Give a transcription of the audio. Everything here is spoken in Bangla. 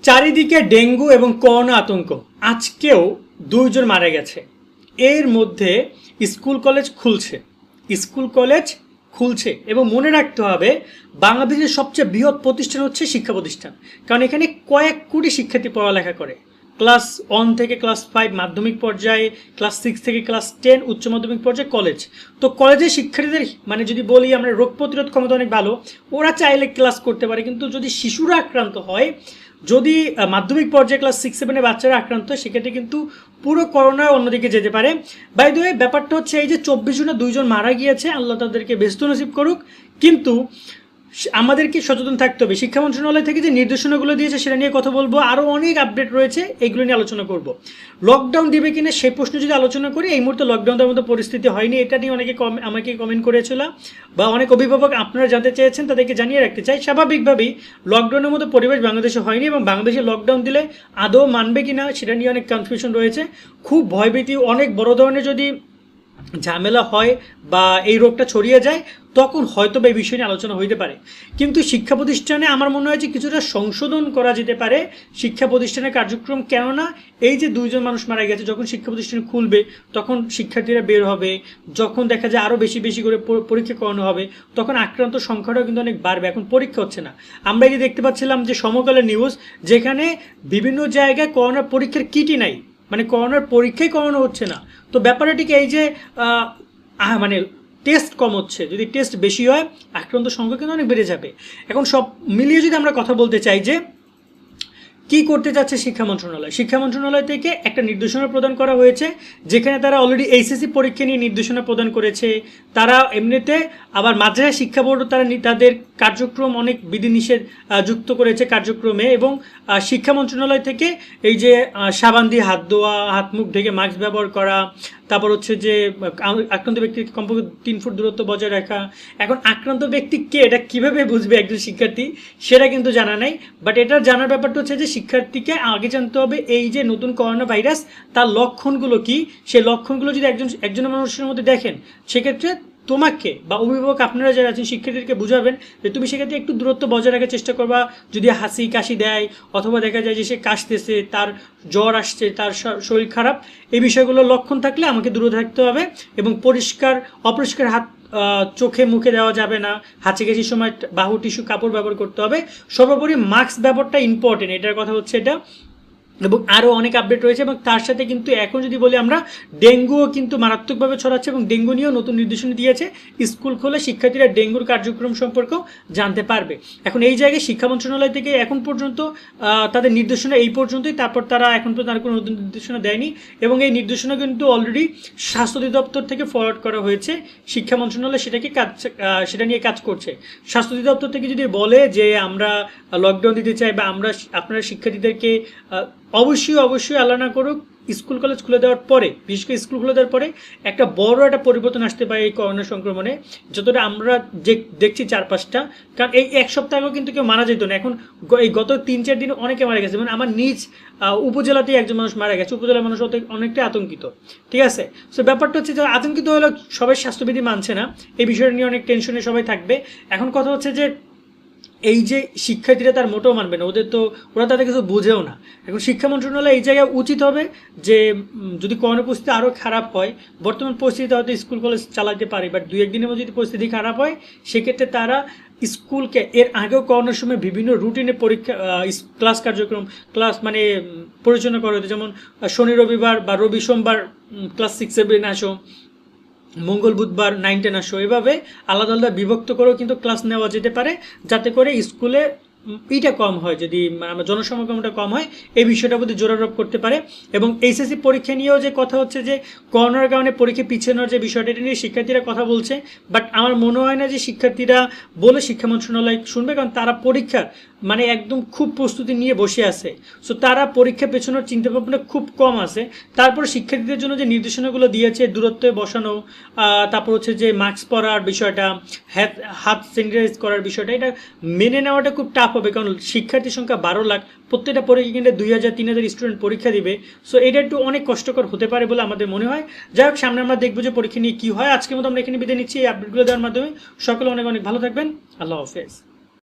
চারিদিকে ডেঙ্গু এবং করোনা আতঙ্ক। আজকেও 2 জন মারা গেছে। এর মধ্যে স্কুল কলেজ খুলছে এবং মনে রাখতে হবে বাংলাদেশের সবচেয়ে বৃহৎ প্রতিষ্ঠান হচ্ছে শিক্ষা প্রতিষ্ঠান, কারণ এখানে কয়েক কোটি শিক্ষার্থী পড়ালেখা করে। ক্লাস 1 থেকে ক্লাস 5 মাধ্যমিক পর্যায়ে, ক্লাস 6 থেকে ক্লাস 10 উচ্চ মাধ্যমিক পর্যায়ে কলেজ। তো কলেজের শিক্ষার্থীদের মানে যদি বলি আমরা রোগ প্রতিরোধ ক্ষমতা অনেক ভালো, ওরা চাইলে ক্লাস করতে পারে, কিন্তু যদি শিশুরা আক্রান্ত হয়, যদি মাধ্যমিক পর্যায়ে ক্লাস 6-7 বাচ্চারা আক্রান্ত হয়, সেক্ষেত্রে কিন্তু পুরো করোনা অন্যদিকে যেতে পারে। বাই দ্য ওয়ে, ব্যাপারটা হচ্ছে এই যে 24 জনে 2 জন মারা গিয়েছে, আল্লাহ তাদেরকে বেহেশত নসিব করুক, কিন্তু আমাদেরকে সচেতন থাকতে হবে। শিক্ষা মন্ত্রণালয় থেকে যে নির্দেশনাগুলো দিয়েছে সেটা নিয়ে কথা বলবো, আরও অনেক আপডেট রয়েছে, এগুলো নিয়ে আলোচনা করব। লকডাউন দিবে কিনা সেই প্রশ্ন যদি আলোচনা করি, এই মুহূর্তে লকডাউন দেওয়ার মতো পরিস্থিতি হয়নি, এটা নিয়ে অনেকে আমাকে কমেন্ট করেছিল বা অনেক অভিভাবক আপনারা জানতে চেয়েছেন, তাদেরকে জানিয়ে রাখতে চাই। স্বাভাবিকভাবেই লকডাউনের মতো পরিবেশ বাংলাদেশে হয়নি, এবং বাংলাদেশে লকডাউন দিলে আদৌ মানবে কিনা সেটা নিয়ে অনেক কনফিউশন রয়েছে, খুব ভয়ভীতি। অনেক বড় ধরনের যদি ঝামেলা হয় বা এই রোগটা ছড়িয়ে যায়, তখন হয়তো এই বিষয় নিয়ে আলোচনা হইতে পারে। কিন্তু শিক্ষা প্রতিষ্ঠানে আমার মনে হয় যে কিছুটা সংশোধন করা যেতে পারে শিক্ষা প্রতিষ্ঠানের কার্যক্রম। কেননা এই যে 2 জন মানুষ মারা গেছে, যখন শিক্ষা প্রতিষ্ঠান খুলবে তখন শিক্ষার্থীরা বের হবে, যখন দেখা যায় আরও বেশি বেশি করে পরীক্ষা করানো হবে, তখন আক্রান্ত সংখ্যাটাও কিন্তু অনেক বাড়বে। এখন পরীক্ষা হচ্ছে না, আমরা এই যে দেখতে পাচ্ছিলাম যে সমকালের নিউজ, যেখানে বিভিন্ন জায়গায় করোনার পরীক্ষার কিটই নাই, মানে করোনার পরীক্ষাই করানো হচ্ছে না। তো ব্যাপারটা ঠিক এই যে মানে টেস্ট কম হচ্ছে, যদি টেস্ট বেশি হয় আক্রান্ত সংখ্যা কিন্তু অনেক বেড়ে যাবে। এখন সব মিলিয়ে যদি আমরা কথা বলতে চাই যে কি করতে চাচ্ছে শিক্ষা মন্ত্রণালয় থেকে একটা নির্দেশনা প্রদান করা হয়েছে, যেখানে তারা অলরেডি এইচএসসি পরীক্ষা নিয়ে নির্দেশনা প্রদান করেছে। তারা এমনিতে আবার মাদ্রাসা শিক্ষা বোর্ডও তারা তাদের কার্যক্রম অনেক বিধিনিষেধ যুক্ত করেছে কার্যক্রমে, এবং শিক্ষা মন্ত্রণালয় থেকে এই যে সাবান দিয়ে হাত ধোয়া, হাত মুখ ঢেকে মাস্ক ব্যবহার করা, তারপর হচ্ছে যে আক্রান্ত ব্যক্তিকে কমপক্ষে 3 ফুট দূরত্ব বজায় রাখা। এখন আক্রান্ত ব্যক্তি কে, এটা কীভাবে বুঝবে একজন শিক্ষার্থী, সেটা কিন্তু জানা নাই। বাট এটা জানার ব্যাপারটা হচ্ছে যে শিক্ষার্থীকে আগে জানতে হবে এই যে নতুন করোনা ভাইরাস, তার লক্ষণগুলো কি। সেই লক্ষণগুলো যদি একজন মানুষের মধ্যে দেখেন, সেক্ষেত্রে তোমাকে বা অভিভাবক আপনারা যারা আছেন শিক্ষার্থীদেরকে বুঝাবেন যে তুমি সেক্ষেত্রে একটু দূরত্ব বজায় রাখার চেষ্টা করবা। যদি হাসি কাশি দেয়, অথবা দেখা যায় যে সে কাশতেছে, তার জ্বর আসছে, তার শরীর খারাপ, এই বিষয়গুলো লক্ষণ থাকলে আমাকে দূরে থাকতে হবে। এবং অপরিষ্কার হাত চোখে মুখে দেওয়া যাবে না, হাঁচিকাশির সময় বাহু টিস্যু কাপড় ব্যবহার করতে হবে। সর্বোপরি মাস্ক ব্যবহারটা ইম্পর্টেন্ট, এটার কথা হচ্ছে এটা। এবং আরও অনেক আপডেট রয়েছে, এবং তার সাথে কিন্তু এখন যদি বলি আমরা, ডেঙ্গুও কিন্তু মারাত্মকভাবে ছড়াচ্ছে, এবং ডেঙ্গু নিয়েও নতুন নির্দেশনা দিয়েছে। স্কুল খুলে শিক্ষার্থীরা ডেঙ্গুর কার্যক্রম সম্পর্কেও জানতে পারবে। এখন এই জায়গায় শিক্ষা মন্ত্রণালয় থেকে এখন পর্যন্ত তাদের নির্দেশনা এই পর্যন্তই, তারপর তারা এখন পর্যন্ত আর কোনো নতুন নির্দেশনা দেয়নি, এবং এই নির্দেশনা কিন্তু অলরেডি স্বাস্থ্য অধিদপ্তর থেকে ফরওয়ার্ড করা হয়েছে। শিক্ষা মন্ত্রণালয় সেটা নিয়ে কাজ করছে। স্বাস্থ্য অধিদপ্তর থেকে যদি বলে যে আমরা লকডাউন দিতে চাই, বা আপনারা শিক্ষার্থীদেরকে অবশ্যই আল্লাহ না করুক স্কুল কলেজ খুলে দেওয়ার পরে, বিশেষ করে স্কুল খুলে দেওয়ার পরে একটা বড় একটা পরিবর্তন আসতে পারে এই করোনা সংক্রমণে, যতটা আমরা দেখছি 4-5টা। কারণ এই 1 সপ্তাহ আগেও কিন্তু কেউ মারা যেত না, এখন এই গত 3-4 দিন অনেকে মারা গেছে। মানে আমার নিজ উপজেলাতেই একজন মানুষ মারা গেছে, উপজেলার মানুষ অনেকটা আতঙ্কিত। ঠিক আছে, সো ব্যাপারটা হচ্ছে যে আতঙ্কিত হলে সবাই স্বাস্থ্যবিধি মানছে না, এই বিষয়টা নিয়ে অনেক টেনশনে সবাই থাকবে। এখন কথা হচ্ছে যে এই যে শিক্ষার্থীরা তার মোটেও মানবে না, ওরা তাদের কিছু বুঝেও না। এখন শিক্ষা মন্ত্রণালয় এই জায়গায় উচিত হবে যে যদি করোনা পরিস্থিতি আরও খারাপ হয়, বর্তমান পরিস্থিতিতে হয়তো স্কুল কলেজ চালাতে পারে, বাট 2-1 দিনের মধ্যে যদি পরিস্থিতি খারাপ হয়, সেক্ষেত্রে তারা স্কুলকে এর আগেও করোনার সময় বিভিন্ন রুটিনে পরীক্ষা ক্লাস কার্যক্রম মানে পরিচালনা করা হতো। যেমন শনি রবিবার বা রবি সোমবার ক্লাস 6-7 আসো, মঙ্গল বুধবার 9-10 আসো, এভাবে আলাদা আলাদা বিভক্ত করেও কিন্তু ক্লাস নেওয়া যেতে পারে, যাতে করে স্কুলে এইটা কম হয়, যদি আমার জনসমাগমটা কম হয়, এই বিষয়টার প্রতি জোর আরোপ করতে পারে। এবং এইচএসসি পরীক্ষা নিয়েও যে কথা হচ্ছে যে করোনার কারণে পরীক্ষা পিছানোর যে বিষয়টা, এটা নিয়ে শিক্ষার্থীরা কথা বলছে, বাট আমার মনে হয় না যে শিক্ষার্থীরা বলে শিক্ষা মন্ত্রণালয় শুনবে, কারণ তারা পরীক্ষার মানে একদম খুব প্রস্তুতি নিয়ে বসে আছে। সো তারা পরীক্ষা পেছানোর চিন্তাভাবনা খুব কম আছে। তারপর শিক্ষার্থীদের জন্য যে নির্দেশনাগুলো দিয়েছে, দূরত্বে বসানো, তারপর হচ্ছে যে মাস্ক পরার বিষয়টা, হাত স্যানিটাইজ করার বিষয়টা, এটা মেনে নেওয়াটা খুব টাফ হবে, কারণ শিক্ষার্থীর সংখ্যা 12 লাখ, প্রত্যেকটা পরীক্ষা কেন্দ্রে 2000-3000 স্টুডেন্ট পরীক্ষা দিবে। সো এটা একটু অনেক কষ্টকর হতে পারে বলে আমাদের মনে হয়। যাই হোক, সামনে আমরা দেখবো যে পরীক্ষা নিয়ে কী হয়। আজকের মতো আমরা এখানে বিদায় নিচ্ছি এই আপডেটগুলো দেওয়ার মাধ্যমে। সকলে অনেক অনেক ভালো থাকবেন। আল্লাহ হাফেজ।